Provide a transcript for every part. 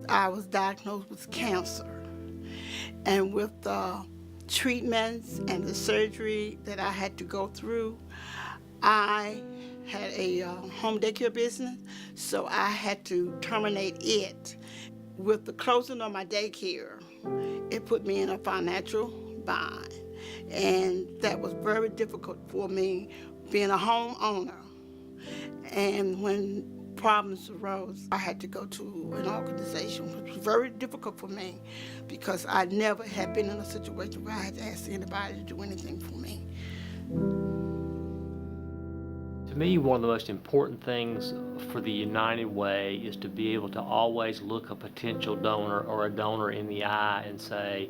I was diagnosed with cancer, and with the treatments and the surgery that I had to go through, I had a home daycare business, so I had to terminate it. With the closing of my daycare, it put me in a financial bind, and that was very difficult for me, being a homeowner. And when problems arose, I had to go to an organization, which was very difficult for me because I never had been in a situation where I had to ask anybody to do anything for me. To me, one of the most important things for the United Way is to be able to always look a potential donor or a donor in the eye and say,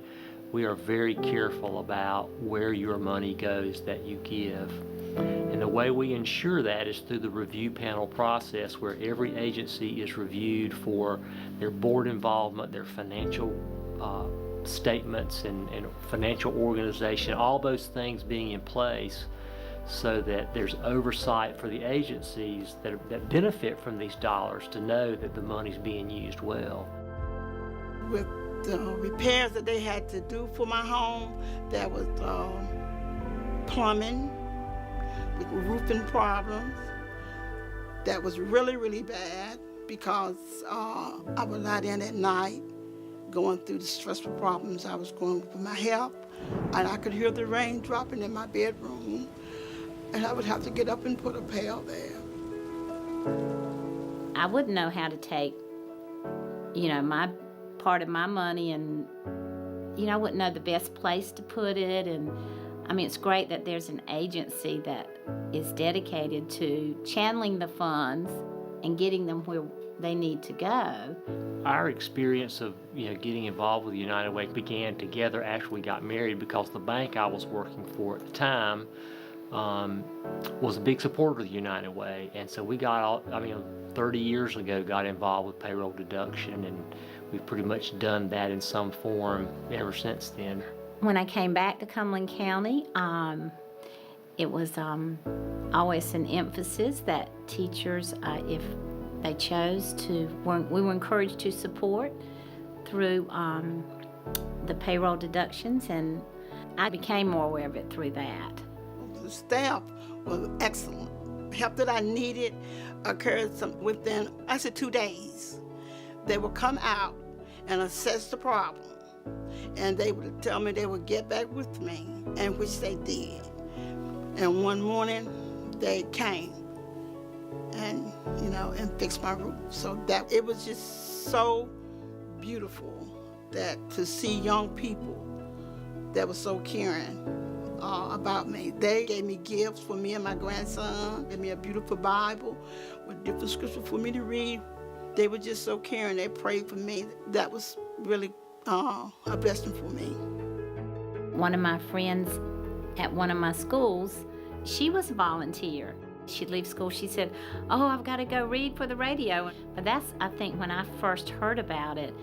we are very careful about where your money goes that you give. And the way we ensure that is through the review panel process, where every agency is reviewed for their board involvement, their financial statements and financial organization, all those things being in place so that there's oversight for the agencies that benefit from these dollars to know that the money's being used well. With the repairs that they had to do for my home, that was plumbing, with roofing problems. That was really, really bad because I would lie down at night going through the stressful problems I was going with my health, and I could hear the rain dropping in my bedroom, and I would have to get up and put a pail there. I wouldn't know how to take, my part of my money and, I wouldn't know the best place to put it. And it's great that there's an agency that is dedicated to channeling the funds and getting them where they need to go. Our experience of getting involved with the United Way began together after we got married, because the bank I was working for at the time was a big supporter of the United Way, and so we got 30 years ago got involved with payroll deduction, and we've pretty much done that in some form ever since then. When I came back to Cumberland County, it was always an emphasis that teachers, if they chose to, we were encouraged to support through the payroll deductions, and I became more aware of it through that. The staff was excellent. Help that I needed occurred within, 2 days. They would come out and assess the problem, and they would tell me they would get back with me, and which they did. And one morning, they came and, and fixed my roof. So that it was just so beautiful that to see young people that were so caring about me. They gave me gifts for me and my grandson, gave me a beautiful Bible with different scriptures for me to read. They were just so caring. They prayed for me. That was really a blessing for me. One of my friends at one of my schools, she was a volunteer. She'd leave school, she said, "Oh, I've got to go read for the radio." But that's, I think, when I first heard about it.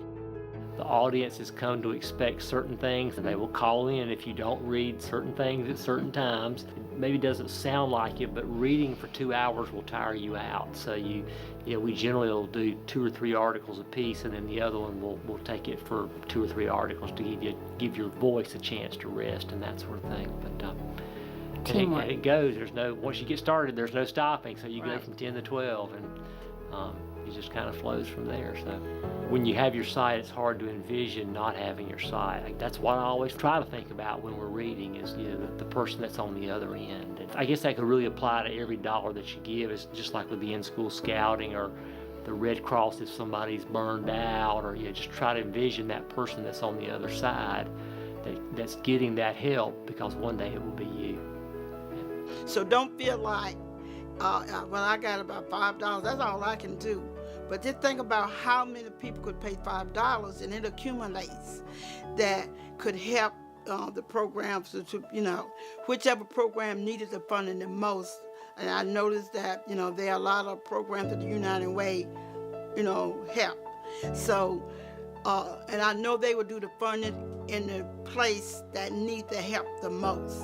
The audience has come to expect certain things, and they will call in if you don't read certain things at certain times. It maybe doesn't sound like it, but reading for 2 hours will tire you out. So we generally will do 2 or 3 articles a piece, and then the other one we'll take it for 2 or 3 articles to give your voice a chance to rest and that sort of thing. But and it goes. Once you get started, there's no stopping. So you go from 10 to 12, and it just kind of flows from there. So when you have your sight, it's hard to envision not having your sight. That's what I always try to think about when we're reading is the person that's on the other end. And I guess that could really apply to every dollar that you give. It's just like with the in-school scouting or the Red Cross if somebody's burned out, or just try to envision that person that's on the other side that's getting that help, because one day it will be you. So don't feel like, I got about $5, that's all I can do. But just think about how many people could pay $5, and it accumulates that could help the programs to whichever program needed the funding the most. And I noticed that, there are a lot of programs that the United Way, help. So, and I know they would do the funding in the place that need the help the most.